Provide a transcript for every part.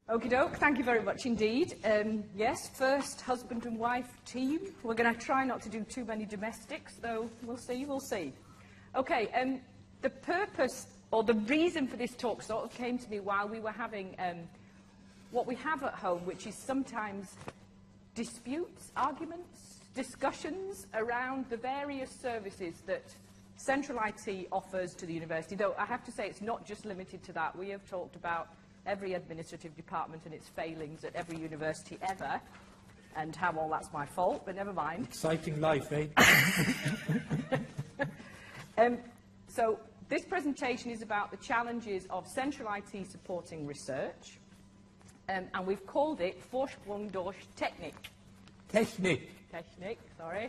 Okie doke, thank you very much indeed. Yes, first husband and wife team. We're going to try not to do too many domestics, though we'll see. Okay, the purpose or the reason for this talk sort of came to me while we were having what we have at home, which is sometimes disputes, arguments, discussions around the various services that Central IT offers to the university, though I have to say it's not just limited to that. We have talked about every administrative department and its failings at every university ever, and how all that's my fault, but never mind. Exciting life, eh? So this presentation is about the challenges of Central IT supporting research, and we've called it Vorsprung durch Technik. Technik, sorry.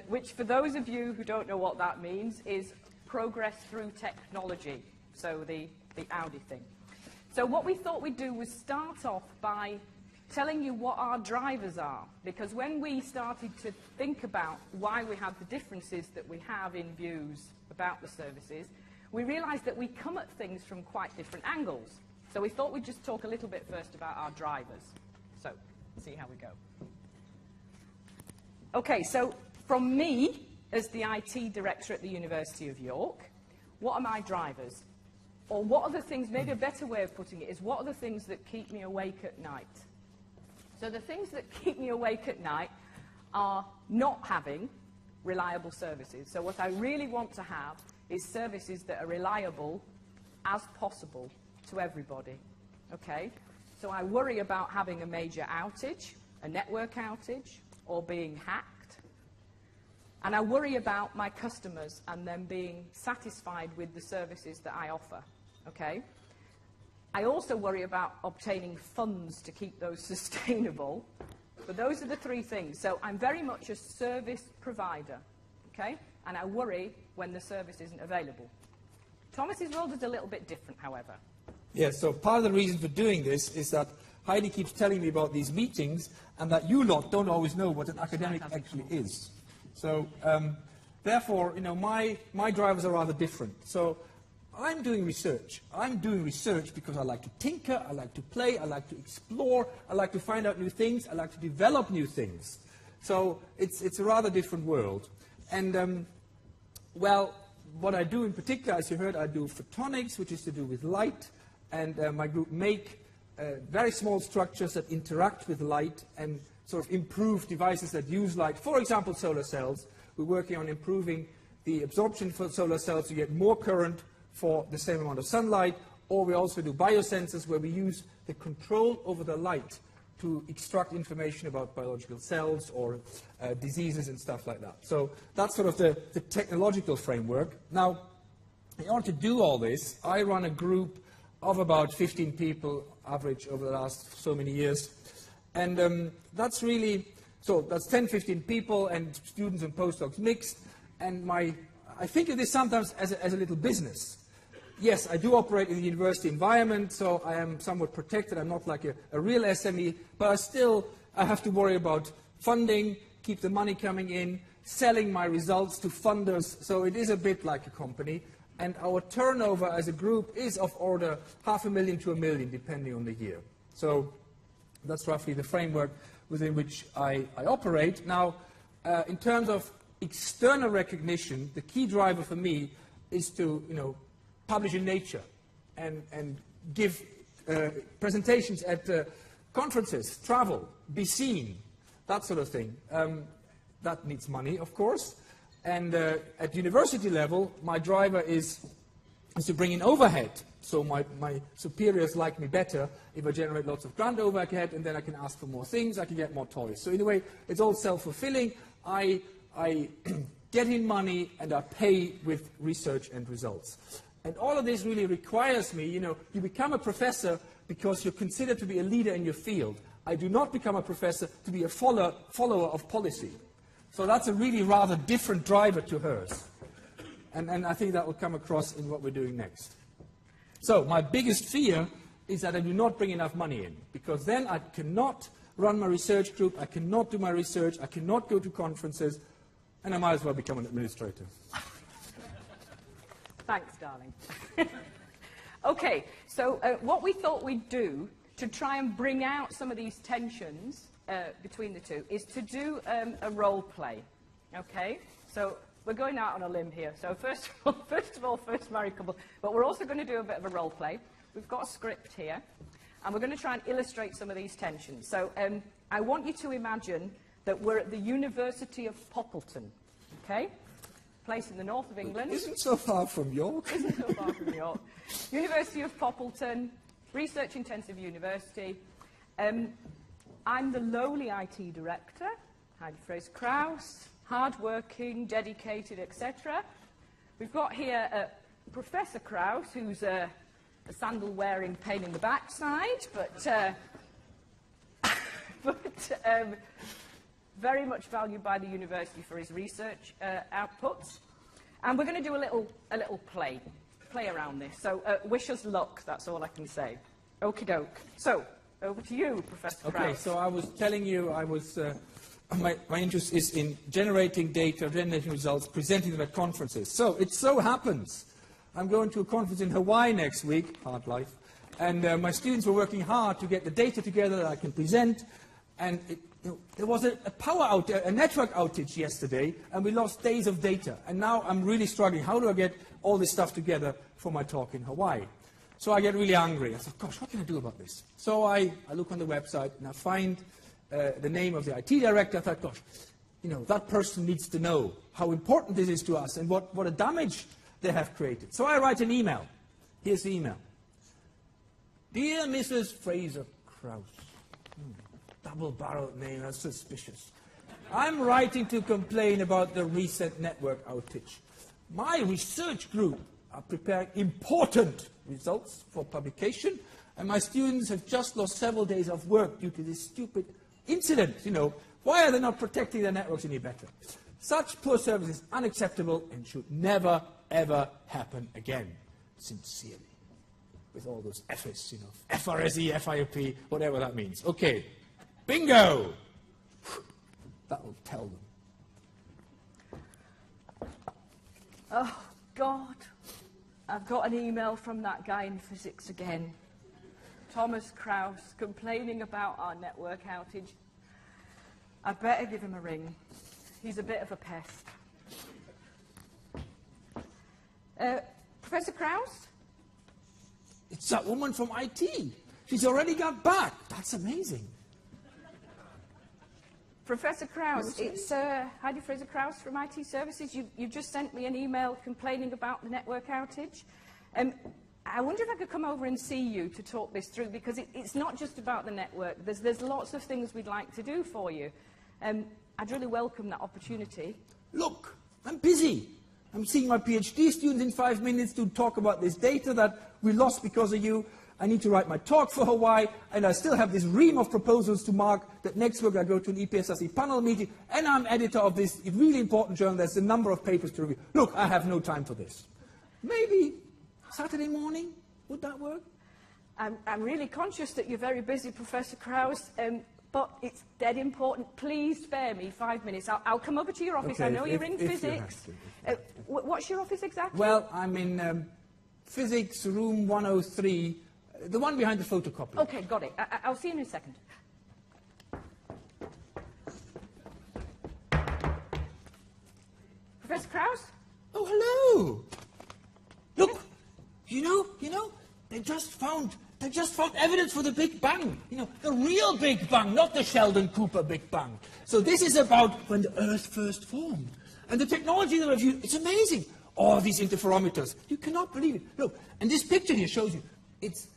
Which, for those of you who don't know what that means, is progress through technology, so the Audi thing. So what we thought we'd do was start off by telling you what our drivers are, because when we started to think about why we have the differences that we have in views about the services, we realized that we come at things from quite different angles. So we thought we'd just talk a little bit first about our drivers. So, see how we go. Okay, so from me, as the IT director at the University of York, what are my drivers? Or what are the things, maybe a better way of putting it is, what are the things that keep me awake at night? So the things that keep me awake at night are not having reliable services. So what I really want to have is services that are reliable as possible to everybody. Okay? So I worry about having a major outage, a network outage, or being hacked. And I worry about my customers and them being satisfied with the services that I offer. Okay? I also worry about obtaining funds to keep those sustainable. But those are the three things. So I'm very much a service provider. Okay? And I worry when the service isn't available. Thomas's world is a little bit different, however. Yeah, so part of the reason for doing this is that Heidi keeps telling me about these meetings and that you lot don't always know what an academic actually is. So, therefore, you know, my drivers are rather different. So, I'm doing research. I'm doing research because I like to tinker, I like to play, I like to explore, I like to find out new things, I like to develop new things. So, it's a rather different world. And, well, what I do in particular, as you heard, I do photonics, which is to do with light, and my group make very small structures that interact with light and sort of improve devices that use light. For example, solar cells. We're working on improving the absorption for solar cells to get more current for the same amount of sunlight, or we also do biosensors where we use the control over the light to extract information about biological cells or diseases and stuff like that. So that's sort of the technological framework. Now, in order to do all this, I run a group of about 15 people, average over the last so many years. And that's really, so that's 10, 15 people and students and postdocs mixed. And I think of this sometimes as a little business. Yes, I do operate in the university environment, so I am somewhat protected. I'm not like a real SME, but I have to worry about funding, keep the money coming in, selling my results to funders. So it is a bit like a company. And our turnover as a group is of order $500,000 to $1 million, depending on the year. So that's roughly the framework within which I operate. Now, in terms of external recognition, the key driver for me is to, publish in Nature and give presentations at conferences, travel, be seen, that sort of thing. That needs money, of course. And at university level, my driver is to bring in overhead. So my superiors like me better if I generate lots of grant overhead, and then I can ask for more things, I can get more toys. So in a way, it's all self-fulfilling. I get in money and I pay with research and results. And all of this really requires me, you become a professor because you're considered to be a leader in your field. I do not become a professor to be a follower of policy. So that's a really rather different driver to hers. And I think that will come across in what we're doing next. So my biggest fear is that I do not bring enough money in, because then I cannot run my research group, I cannot do my research, I cannot go to conferences, and I might as well become an administrator. Thanks, darling. Okay, so what we thought we'd do to try and bring out some of these tensions between the two is to do a role play, okay? So we're going out on a limb here. So first of all, first married couple, but we're also going to do a bit of a role play. We've got a script here, and we're going to try and illustrate some of these tensions. So I want you to imagine that we're at the University of Poppleton, okay? Place in the north of England. Isn't so far from York. Isn't so far from York. University of Poppleton, research-intensive university. I'm the lowly IT director, Heidi Fraser Krauss, hard-working, dedicated, etc. We've got here Professor Krauss, who's a sandal-wearing pain in the backside, but very much valued by the university for his research outputs. And we're going to do a little play around this. So wish us luck, that's all I can say. Okie doke. So, over to you, Professor Krauss. Okay, so I was telling you my interest is in generating data, generating results, presenting them at conferences. So it so happens I'm going to a conference in Hawaii next week, hard life, and my students were working hard to get the data together that I can present, and there was a network outage yesterday, and we lost days of data, and now I'm really struggling. How do I get all this stuff together for my talk in Hawaii? So I get really angry. I said, gosh, what can I do about this? So I look on the website, and I find the name of the IT director. I thought, gosh, that person needs to know how important this is to us and what a damage they have created. So I write an email. Here's the email. Dear Mrs. Fraser Krauss. Double-barreled name, that's suspicious. I'm writing to complain about the recent network outage. My research group are preparing important results for publication, and my students have just lost several days of work due to this stupid incident. Why are they not protecting their networks any better? Such poor service is unacceptable and should never, ever happen again. Sincerely. With all those F's, FRSE, FIOP, whatever that means. Okay. Bingo! That will tell them. Oh, God. I've got an email from that guy in physics again. Thomas Krauss, complaining about our network outage. I'd better give him a ring. He's a bit of a pest. Professor Krauss? It's that woman from IT. She's already got back. That's amazing. Professor Krauss, it's Heidi Fraser Krauss from IT Services. You just sent me an email complaining about the network outage. I wonder if I could come over and see you to talk this through, because it's not just about the network. There's lots of things we'd like to do for you. I'd really welcome that opportunity. Look, I'm busy. I'm seeing my PhD students in 5 minutes to talk about this data that we lost because of you. I need to write my talk for Hawaii, and I still have this ream of proposals to mark that next week I go to an EPSRC panel meeting, and I'm editor of this really important journal. There's a number of papers to review. Look, I have no time for this. Maybe Saturday morning, would that work? I'm really conscious that you're very busy, Professor Krauss, but it's dead important. Please spare me 5 minutes. I'll come over to your office. Okay, I know you're in physics. You have to. What's your office exactly? Well, I'm in physics room 103, the one behind the photocopy. Okay, got it. I'll see you in a second. Professor Krauss? Oh, hello. Look, you know, they just found evidence for the Big Bang. The real Big Bang, not the Sheldon Cooper Big Bang. So this is about when the Earth first formed. And the technology that I've used, it's amazing. All these interferometers, you cannot believe it. Look, and this picture here shows you, it's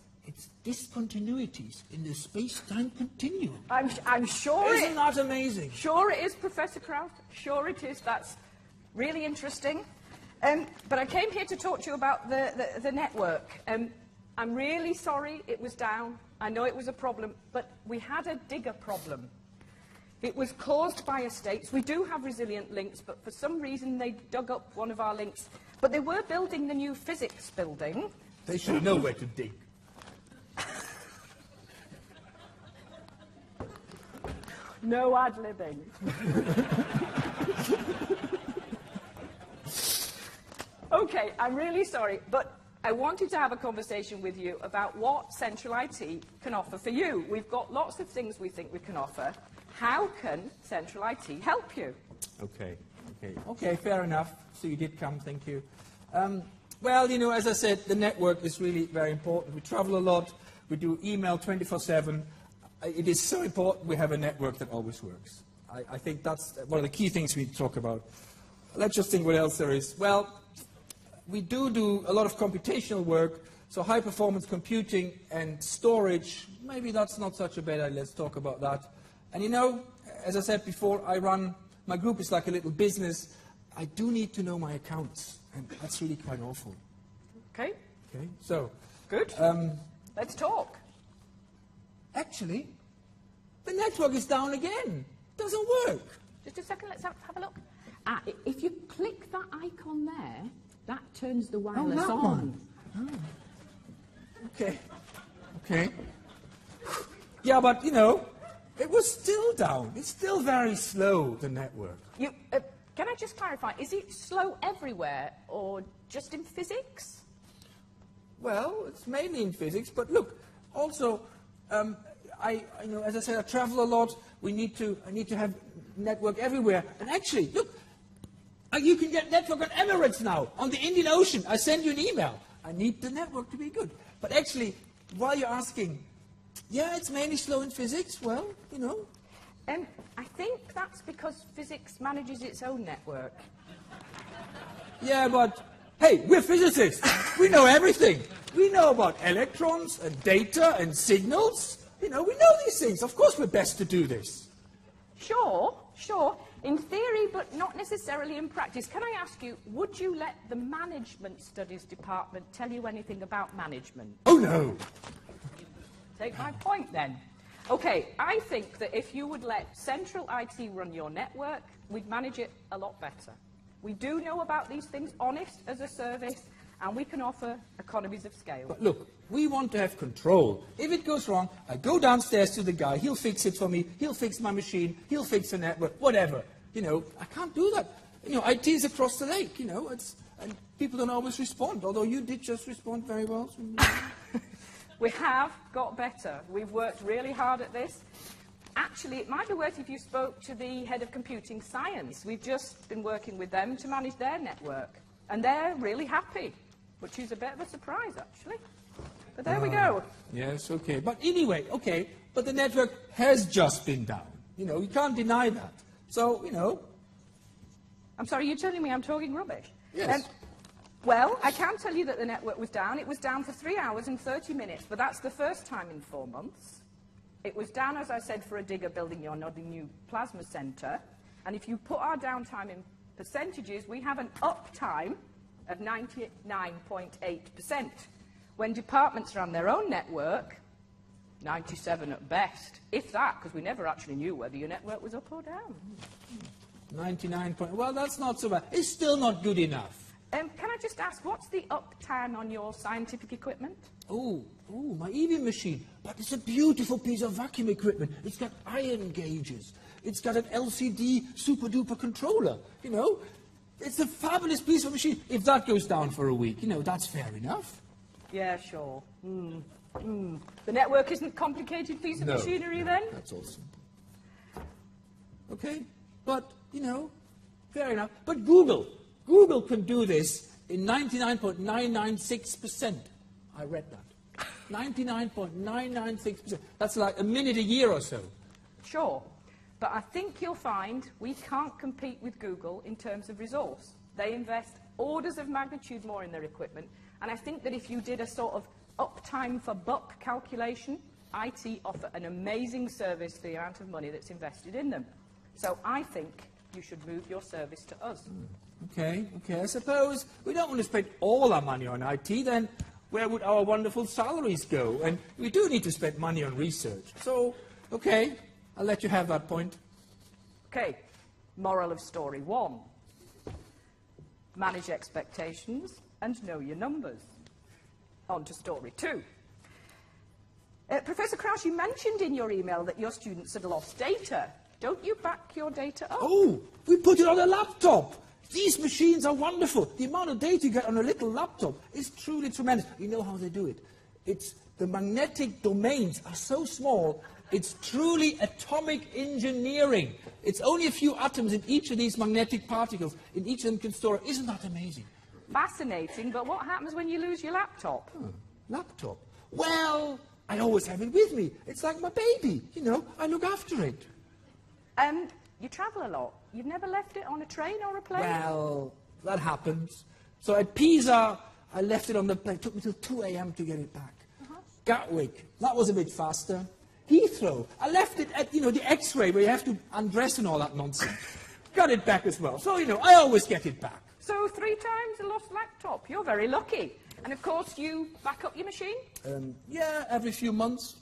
discontinuities in the space-time continuum. I'm sure Isn't that amazing? Sure it is, Professor Krauss. Sure it is. That's really interesting. But I came here to talk to you about the network. I'm really sorry it was down. I know it was a problem, but we had a digger problem. It was caused by estates. We do have resilient links, but for some reason they dug up one of our links. But they were building the new physics building. They should know where to dig. No ad-libbing. Okay, I'm really sorry, but I wanted to have a conversation with you about what central IT can offer for you. We've got lots of things we think we can offer. How can central IT help you? Okay, fair enough. So you did come, thank you. Well, you know, as I said, the network is really very important. We travel a lot. We do email 24/7. It is so important we have a network that always works. I think that's one of the key things we talk about. Let's just think what else there is. Well, we do a lot of computational work, so high-performance computing and storage, maybe that's not such a bad idea. Let's talk about that. And you know, as I said before, my group is like a little business. I do need to know my accounts, and that's really quite awful. Okay. Okay, so. Good. Let's talk. Actually, the network is down again. Doesn't work. Just a second, let's have a look. If you click that icon there, that turns the wireless on. Okay. Yeah, but, you know, it was still down. It's still very slow, the network. Can I just clarify, is it slow everywhere or just in physics? Well, it's mainly in physics, but look, also, you know, as I said, I travel a lot. I need to have network everywhere. And actually, look, you can get network on Emirates now, on the Indian Ocean. I send you an email. I need the network to be good. But actually, while you're asking, yeah, it's mainly slow in physics, well, you know. I think that's because physics manages its own network. Yeah, but, hey, we're physicists. We know everything. We know about electrons and data and signals. You know, we know these things. Of course we're best to do this. Sure. In theory, but not necessarily in practice. Can I ask you, would you let the Management Studies Department tell you anything about management? Oh, no. Take my point, then. Okay, I think that if you would let central IT run your network, we'd manage it a lot better. We do know about these things, honest as a service, and we can offer economies of scale. But look, we want to have control. If it goes wrong, I go downstairs to the guy, he'll fix it for me, he'll fix my machine, he'll fix the network, whatever. You know, I can't do that. You know, IT is across the lake, you know, and people don't always respond, although you did just respond very well. We have got better. We've worked really hard at this. Actually, it might be worth if you spoke to the head of computing science. We've just been working with them to manage their network, and they're really happy, which is a bit of a surprise, actually. But there we go. Yes, okay. But anyway, okay, but the network has just been down. You know, you can't deny that. So, you know. I'm sorry, you're telling me I'm talking rubbish? Yes. Well, I can tell you that the network was down. It was down for 3 hours and 30 minutes, but that's the first time in 4 months. It was down, as I said, for a digger building your new plasma centre. And if you put our downtime in percentages, we have an uptime of 99.8%. When departments ran their own network, 97 at best, if that, because we never actually knew whether your network was up or down. 99 point, well, that's not so bad. It's still not good enough. Can I just ask, what's the uptime on your scientific equipment? Oh, my EV machine. But it's a beautiful piece of vacuum equipment. It's got iron gauges. It's got an LCD super-duper controller, you know. It's a fabulous piece of machine. If that goes down for a week, you know, that's fair enough. Yeah, sure. The network isn't a complicated piece of machinery, then? That's all simple. Okay, but, you know, fair enough. But Google can do this in 99.996%. I read that. 99.996%. That's like a minute a year or so. Sure. But I think you'll find we can't compete with Google in terms of resource. They invest orders of magnitude more in their equipment. And I think that if you did a sort of uptime for buck calculation, IT offer an amazing service for the amount of money that's invested in them. So I think you should move your service to us. Okay. I suppose we don't want to spend all our money on IT, then where would our wonderful salaries go? And we do need to spend money on research. So, okay, I'll let you have that point. Okay, moral of story 1. Manage expectations and know your numbers. On to story 2. Professor Krauss, you mentioned in your email that your students had lost data. Don't you back your data up? Oh, we put it on a laptop. These machines are wonderful. The amount of data you get on a little laptop is truly tremendous. You know how they do it. It's the magnetic domains are so small, it's truly atomic engineering. It's only a few atoms in each of these magnetic particles, in each of them can store it. Isn't that amazing? Fascinating, but what happens when you lose your laptop? Laptop? Well, I always have it with me. It's like my baby, you know, I look after it. You travel a lot. You've never left it on a train or a plane? Well, that happens. So at Pisa, I left it on the plane. It took me till 2 a.m. to get it back. Gatwick, that was a bit faster. Heathrow, I left it at, you know, the X-ray where you have to undress and all that nonsense. Got it back as well. So, you know, I always get it back. So 3 times a lost laptop. You're very lucky. And of course, you back up your machine? Yeah, every few months.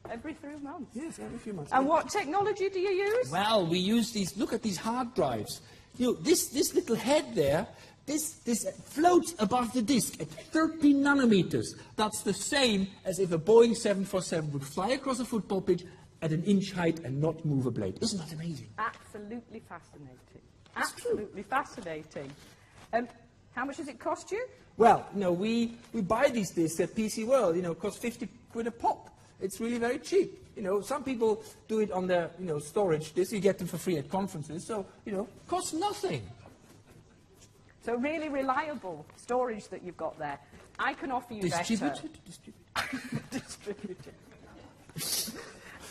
Every 3 months? Yes, every few months. And what technology do you use? Well, we use these, look at these hard drives. You know, this little head there, this floats above the disk at 30 nanometers. That's the same as if a Boeing 747 would fly across a football pitch at an inch height and not move a blade. Isn't that amazing? Absolutely fascinating. Absolutely fascinating. How much does it cost you? Well, you know, we buy these disks at PC World, you know, it costs 50 quid a pop. It's really very cheap. You know, some people do it on their, you know, storage disk. You get them for free at conferences. So, you know, costs nothing. So really reliable storage that you've got there. I can offer you Distributed? Distributed.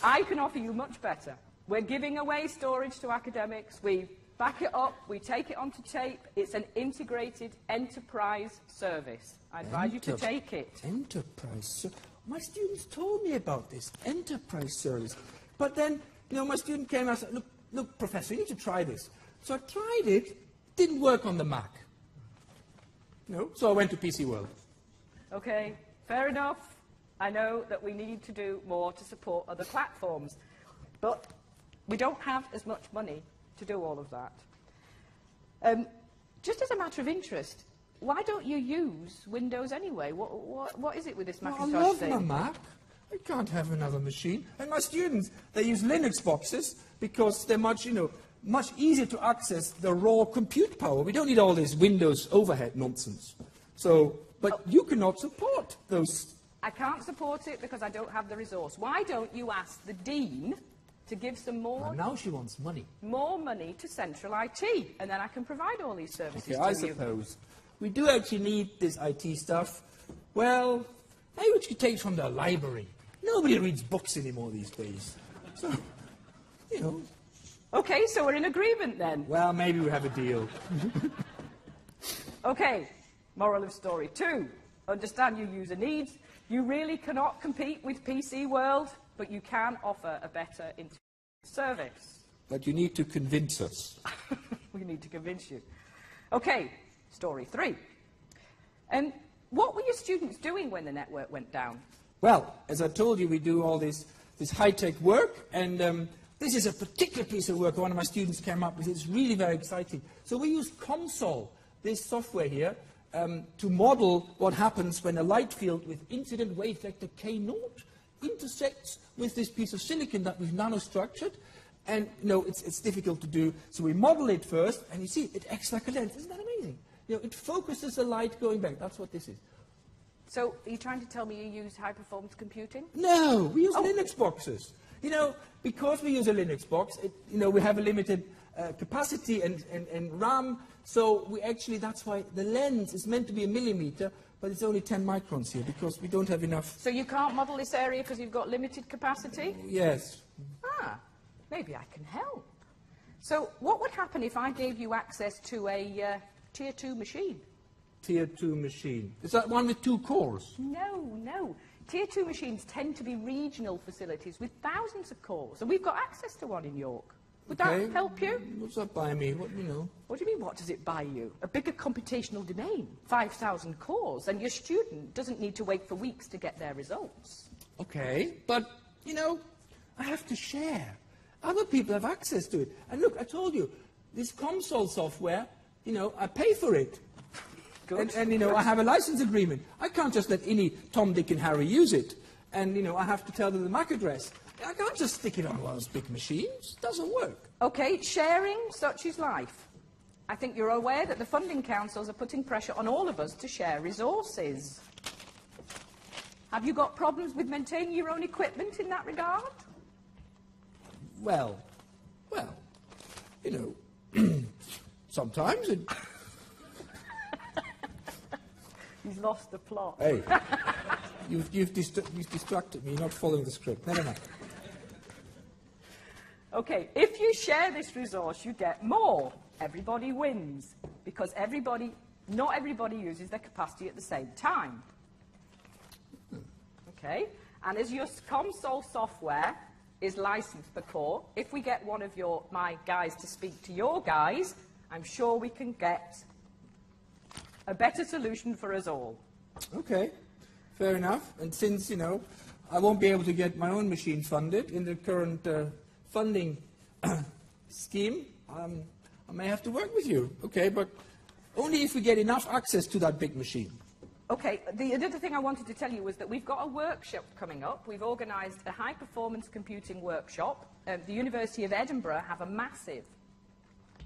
I can offer you much better. We're giving away storage to academics. We back it up. We take it onto tape. It's an integrated enterprise service. I advise you to take it. Enterprise. My students told me about this enterprise service. But then, you know, my student came and said, look, Professor, you need to try this. So I tried it. Didn't work on the Mac. No, so I went to PC World. Okay, fair enough. I know that we need to do more to support other platforms, but we don't have as much money to do all of that. Just as a matter of interest, why don't you use Windows anyway? What is it with this Macintosh I love thing? my Mac. I can't have another machine. And my students, they use Linux boxes because they're much, you know, much easier to access the raw compute power. We don't need all this Windows overhead nonsense. So, but you cannot support those. I can't support it because I don't have the resource. Why don't you ask the Dean to give some more... Now she wants money. More money to Central IT, and then I can provide all these services to you. I suppose. We do actually need this IT stuff. Well, maybe we should take it from the library. Nobody reads books anymore these days. So, you know... Okay, so we're in agreement then. Well, maybe we have a deal. Okay, moral of story 2. Understand your user needs. You really cannot compete with PC World, but you can offer a better service. But you need to convince us. We need to convince you. Okay, story 3. And what were your students doing when the network went down? Well, as I told you, we do all this high-tech work, and this is a particular piece of work one of my students came up with. It's really very exciting. So we use Console, this software here, to model what happens when a light field with incident wave vector K0 intersects with this piece of silicon that we've nanostructured. And, you know, it's difficult to do. So we model it first, and you see, it acts like a lens. Isn't that amazing? You know, it focuses the light going back. That's what this is. So are you trying to tell me you use high-performance computing? No, we use Linux boxes. You know, because we use a Linux box, you know, we have a limited capacity and RAM, so we actually, that's why the lens is meant to be 1 millimeter, but it's only 10 microns here, because we don't have enough. So you can't model this area because you've got limited capacity? Yes. Ah, maybe I can help. So what would happen if I gave you access to a Tier 2 machine? Tier 2 machine. Is that one with 2 cores? No. Tier 2 machines tend to be regional facilities with thousands of cores, and we've got access to one in York. Would that help you? What's that buy me? What, you know? What do you mean, what does it buy you? A bigger computational domain, 5,000 cores, and your student doesn't need to wait for weeks to get their results. Okay, but, you know, I have to share. Other people have access to it. And look, I told you, this Console software, you know, I pay for it. Good. And, you know, I have a license agreement. I can't just let any Tom, Dick, and Harry use it. And, you know, I have to tell them the MAC address. I can't just stick it on one of those big machines. It doesn't work. Okay, sharing, such is life. I think you're aware that the funding councils are putting pressure on all of us to share resources. Have you got problems with maintaining your own equipment in that regard? Well, you know, sometimes it... He's lost the plot. Hey, you've distracted me, you're not following the script. Never mind. Okay, if you share this resource, you get more. Everybody wins, because not everybody uses their capacity at the same time. Okay, and as your console software is licensed for core, if we get one of my guys to speak to your guys, I'm sure we can get a better solution for us all. Okay, fair enough. And since, you know, I won't be able to get my own machine funded in the current funding scheme, I may have to work with you. Okay, but only if we get enough access to that big machine. Okay, the other thing I wanted to tell you was that we've got a workshop coming up. We've organised a high-performance computing workshop. The University of Edinburgh have a massive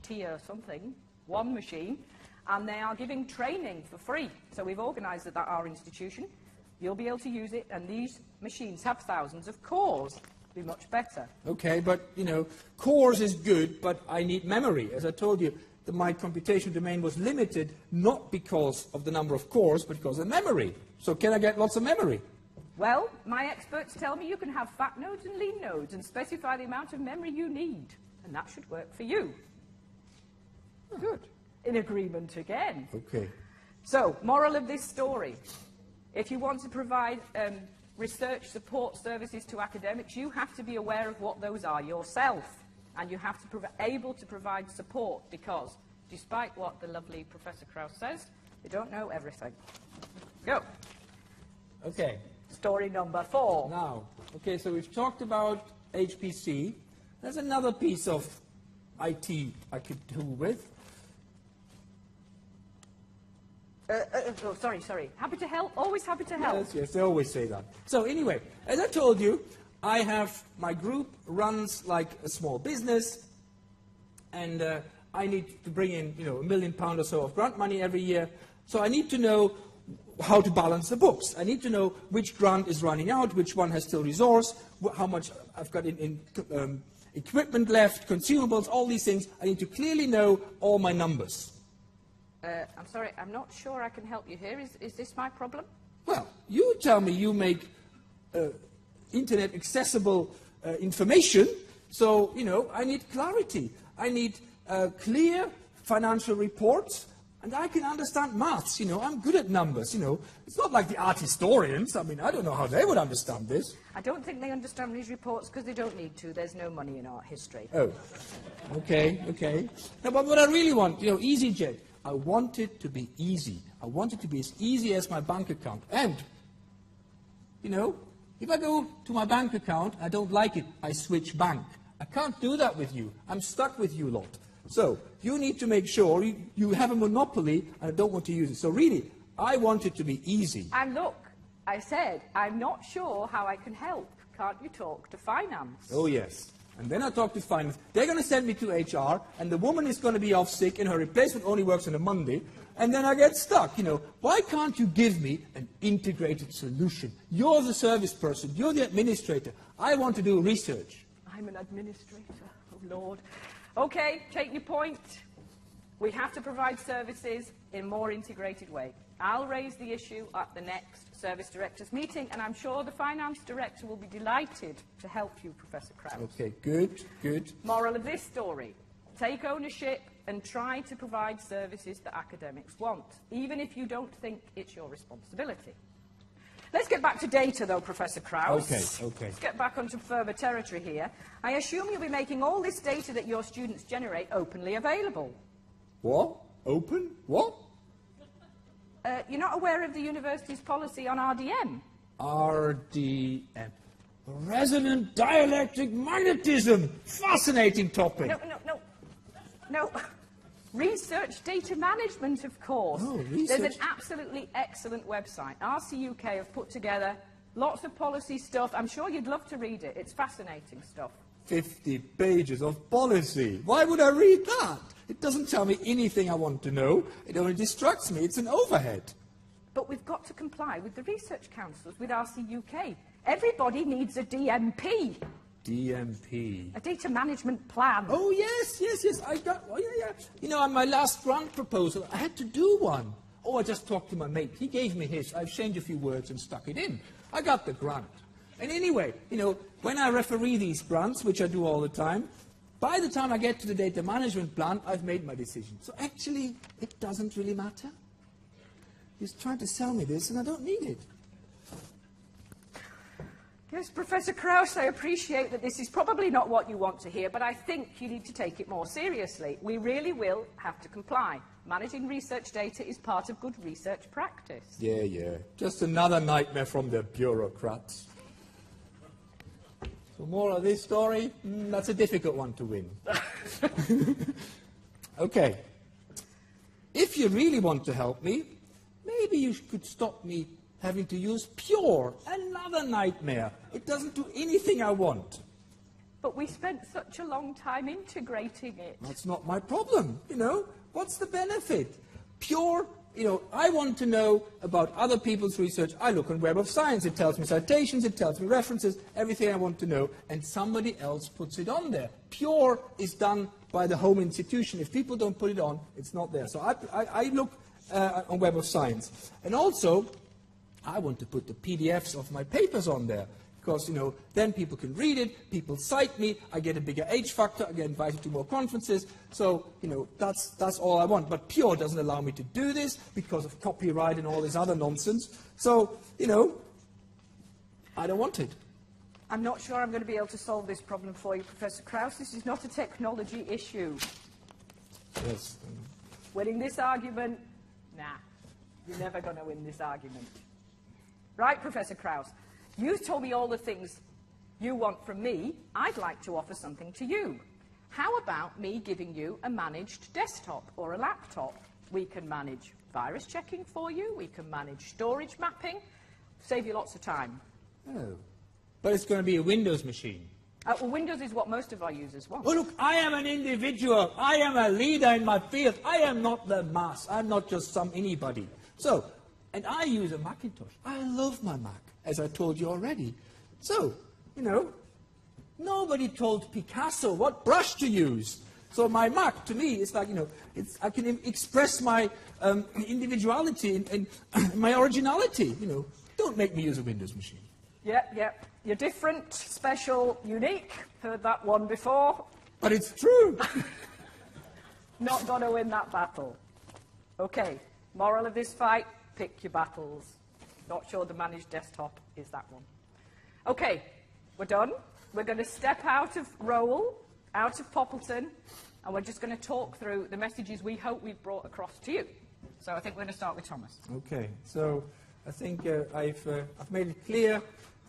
tier something, one machine, and they are giving training for free. So we've organised it at our institution. You'll be able to use it, and these machines have thousands of cores. Be much better. Okay, but, you know, cores is good, but I need memory. As I told you, my computation domain was limited not because of the number of cores, but because of memory. So can I get lots of memory? Well, my experts tell me you can have fat nodes and lean nodes and specify the amount of memory you need, and that should work for you. Oh. Good. In agreement again. Okay. So, moral of this story. If you want to provide research support services to academics, you have to be aware of what those are yourself. And you have to be able to provide support, because despite what the lovely Professor Krauss says, you don't know everything. Go. Okay. Story number 4. Now, okay, so we've talked about HPC. There's another piece of IT I could do with. Oh, sorry. Happy to help. Always happy to help. Yes, they always say that. So anyway, as I told you, I have my group runs like a small business, and I need to bring in, you know, £1 million or so of grant money every year. So I need to know how to balance the books. I need to know which grant is running out, which one has still resource, how much I've got in equipment left, consumables, all these things. I need to clearly know all my numbers. I'm sorry, I'm not sure I can help you here. Is this my problem? Well, you tell me you make internet accessible information, so, you know, I need clarity. I need clear financial reports, and I can understand maths, you know. I'm good at numbers, you know. It's not like the art historians. I mean, I don't know how they would understand this. I don't think they understand these reports because they don't need to. There's no money in art history. Oh, okay. Now, but what I really want, you know, EasyJet, I want it to be easy. I want it to be as easy as my bank account. And, you know, if I go to my bank account, I don't like it, I switch bank. I can't do that with you. I'm stuck with you lot. So you need to make sure you have a monopoly, and I don't want to use it. So really, I want it to be easy. And look, I said, I'm not sure how I can help. Can't you talk to finance? Oh, yes. And then I talk to finance. They're going to send me to HR, and the woman is going to be off sick, and her replacement only works on a Monday, and then I get stuck. You know, why can't you give me an integrated solution? You're the service person. You're the administrator. I want to do research. I'm an administrator. Oh, Lord. Okay, take your point. We have to provide services in a more integrated way. I'll raise the issue at the next service directors meeting, and I'm sure the finance director will be delighted to help you, Professor Krauss. Okay, good. Moral of this story: take ownership and try to provide services that academics want, even if you don't think it's your responsibility. Let's get back to data, though, Professor Krauss. Okay. Let's get back onto firmer territory here. I assume you'll be making all this data that your students generate openly available. What? Open? What? You're not aware of the university's policy on RDM? RDM. Resonant dielectric magnetism. Fascinating topic. No. Research data management, of course. Oh, research. There's an absolutely excellent website. RC UK have put together lots of policy stuff. I'm sure you'd love to read it. It's fascinating stuff. 50 pages of policy. Why would I read that? It doesn't tell me anything I want to know. It only distracts me. It's an overhead. But we've got to comply with the research councils, with RCUK. Everybody needs a DMP. DMP. A data management plan. Oh, yes. I got, oh, yeah. You know, on my last grant proposal, I had to do one. Oh, I just talked to my mate. He gave me his. I've changed a few words and stuck it in. I got the grant. And anyway, you know, when I referee these grants, which I do all the time, by the time I get to the data management plan, I've made my decision. So actually, it doesn't really matter. He's trying to sell me this, and I don't need it. Yes, Professor Krauss, I appreciate that this is probably not what you want to hear, but I think you need to take it more seriously. We really will have to comply. Managing research data is part of good research practice. Yeah. Just another nightmare from the bureaucrats. So more of this story? That's a difficult one to win. Okay. If you really want to help me, maybe you could stop me having to use Pure. Another nightmare. It doesn't do anything I want. But we spent such a long time integrating it. That's not my problem, you know. What's the benefit? Pure, you know, I want to know about other people's research. I look on Web of Science. It tells me citations, it tells me references, everything I want to know, and somebody else puts it on there. Pure is done by the home institution. If people don't put it on, it's not there. So I look on Web of Science. And also, I want to put the PDFs of my papers on there. Because, you know, then people can read it, people cite me, I get a bigger H factor, I get invited to more conferences. So, you know, that's all I want. But Pure doesn't allow me to do this because of copyright and all this other nonsense. So, you know, I don't want it. I'm not sure I'm going to be able to solve this problem for you, Professor Krauss. This is not a technology issue. Yes. Winning this argument? Nah, you're never going to win this argument. Right, Professor Krauss? You've told me all the things you want from me. I'd like to offer something to you. How about me giving you a managed desktop or a laptop? We can manage virus checking for you. We can manage storage mapping. Save you lots of time. Oh. But it's going to be a Windows machine. Well, Windows is what most of our users want. Oh, look, I am an individual. I am a leader in my field. I am not the mass. I'm not just some anybody. So, and I use a Macintosh. I love my Mac, as I told you already. So, you know, nobody told Picasso what brush to use. So my Mac, to me, is like, you know, I can express my individuality and my originality. You know, don't make me use a Windows machine. Yeah. You're different, special, unique. Heard that one before. But it's true. Not going to win that battle. Okay, moral of this fight, pick your battles. Not sure the managed desktop is that one. Okay, we're done. We're going to step out of Rowell, out of Poppleton, and we're just going to talk through the messages we hope we've brought across to you. So I think we're going to start with Thomas. Okay, so I think I've made it clear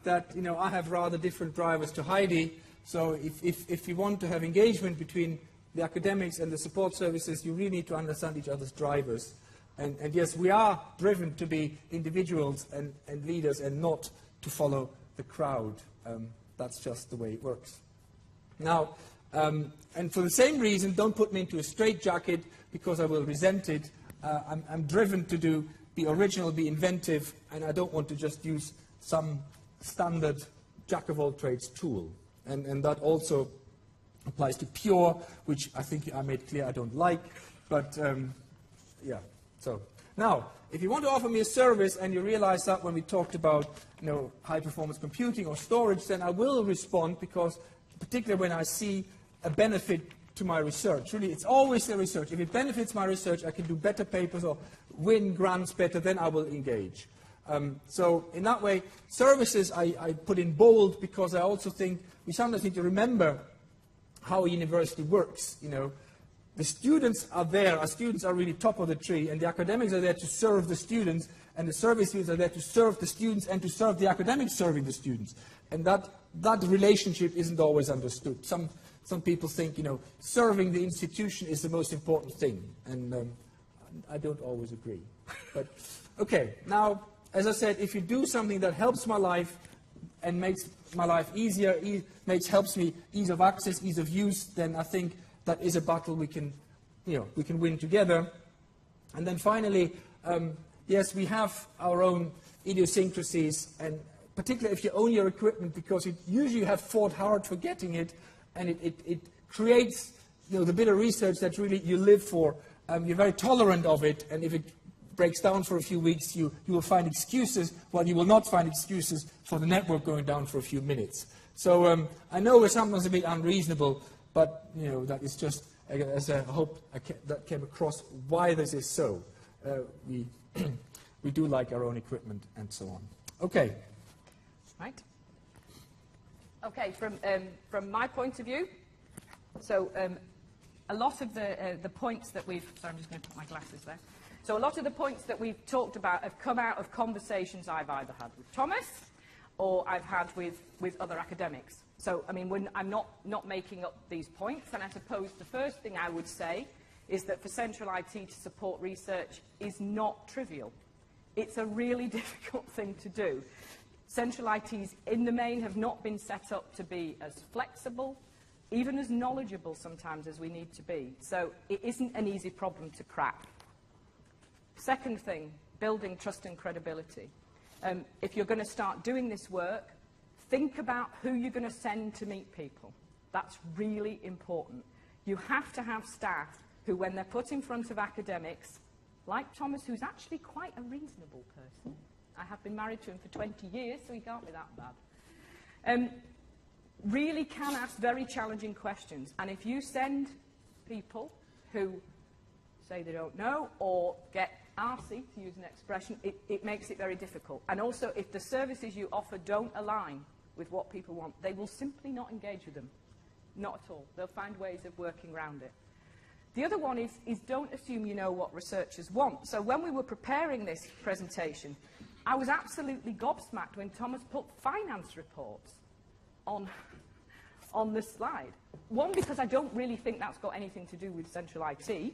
that, you know, I have rather different drivers to Heidi. So if you want to have engagement between the academics and the support services, you really need to understand each other's drivers. And yes, we are driven to be individuals and leaders and not to follow the crowd. That's just the way it works. Now, and for the same reason, don't put me into a straitjacket because I will resent it. I'm driven to be original, be inventive, and I don't want to just use some standard jack-of-all-trades tool. And that also applies to Pure, which I think I made clear I don't like. But, yeah. So now, if you want to offer me a service and you realize that when we talked about, you know, high-performance computing or storage, then I will respond because, particularly when I see a benefit to my research. Really, it's always the research. If it benefits my research, I can do better papers or win grants better, then I will engage. So in that way, services I put in bold because I also think we sometimes need to remember how a university works, you know. The students are there, our students are really top of the tree, and the academics are there to serve the students, and the service students are there to serve the students and to serve the academics serving the students. And that relationship isn't always understood. Some people think, you know, serving the institution is the most important thing, and I don't always agree. But, okay, now, as I said, if you do something that helps my life, and makes my life easier, helps me ease of access, ease of use, then I think that is a battle we can win together. And then finally, yes, we have our own idiosyncrasies, and particularly if you own your equipment, because usually you have fought hard for getting it, and it creates the bit of research that really you live for. You're very tolerant of it, and if it breaks down for a few weeks, you will find excuses, while you will not find excuses for the network going down for a few minutes. So I know we're sometimes a bit unreasonable, but that is just, as I hope that came across, why this is so. We do like our own equipment and so on. Okay. Right. Okay, from my point of view, so a lot of the points that we've... Sorry, I'm just going to put my glasses there. So a lot of the points that we've talked about have come out of conversations I've either had with Thomas or I've had with other academics. So, I mean, I'm not making up these points, and I suppose the first thing I would say is that for central IT to support research is not trivial. It's a really difficult thing to do. Central ITs, in the main, have not been set up to be as flexible, even as knowledgeable sometimes as we need to be. So it isn't an easy problem to crack. Second thing, building trust and credibility. If you're going to start doing this work, think about who you're going to send to meet people. That's really important. You have to have staff who, when they're put in front of academics, like Thomas, who's actually quite a reasonable person. I have been married to him for 20 years, so he can't be that bad. Really can ask very challenging questions. And if you send people who say they don't know or get arsey, to use an expression, it makes it very difficult. And also, if the services you offer don't align with what people want, they will simply not engage with them. Not at all. They'll find ways of working around it. The other one is don't assume you know what researchers want. So when we were preparing this presentation, I was absolutely gobsmacked when Thomas put finance reports on the slide. One, because I don't really think that's got anything to do with central IT,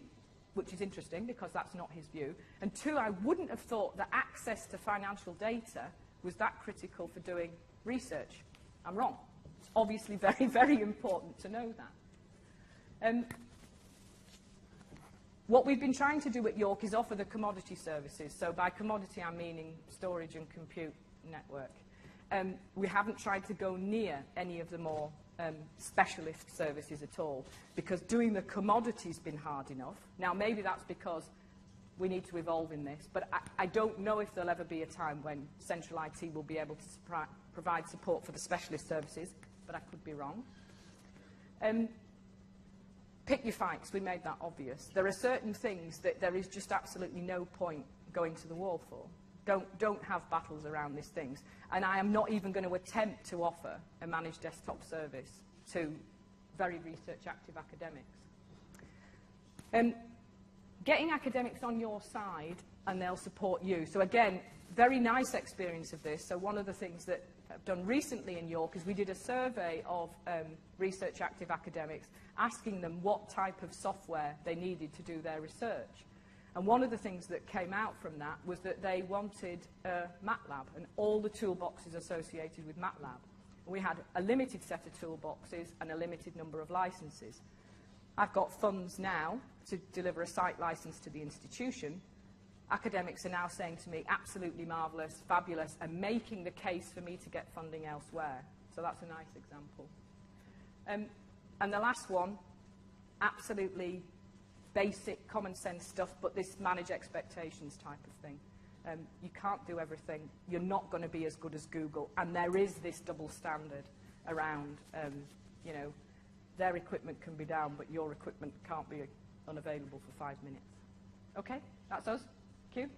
which is interesting because that's not his view. And two, I wouldn't have thought that access to financial data was that critical for doing research. I'm wrong. It's obviously very, very important to know that. What we've been trying to do at York is offer the commodity services. So by commodity, I'm meaning storage and compute network. We haven't tried to go near any of the more specialist services at all, because doing the commodity's been hard enough. Now, maybe that's because we need to evolve in this, but I don't know if there'll ever be a time when central IT will be able to provide support for the specialist services, but I could be wrong. Pick your fights. We made that obvious. There are certain things that there is just absolutely no point going to the wall for. Don't have battles around these things. And I am not even going to attempt to offer a managed desktop service to very research-active academics. Getting academics on your side, and they'll support you. So again, very nice experience of this. So one of the things that I've done recently in York is we did a survey of research-active academics, asking them what type of software they needed to do their research. And one of the things that came out from that was that they wanted MATLAB and all the toolboxes associated with MATLAB. We had a limited set of toolboxes and a limited number of licenses. I've got funds now to deliver a site license to the institution. Academics are now saying to me, absolutely marvellous, fabulous, and making the case for me to get funding elsewhere. So that's a nice example. And the last one, absolutely basic common sense stuff, but this manage expectations type of thing. You can't do everything. You're not going to be as good as Google. And there is this double standard around, you know, their equipment can be down, but your equipment can't be unavailable for 5 minutes. Okay, that's us. Q.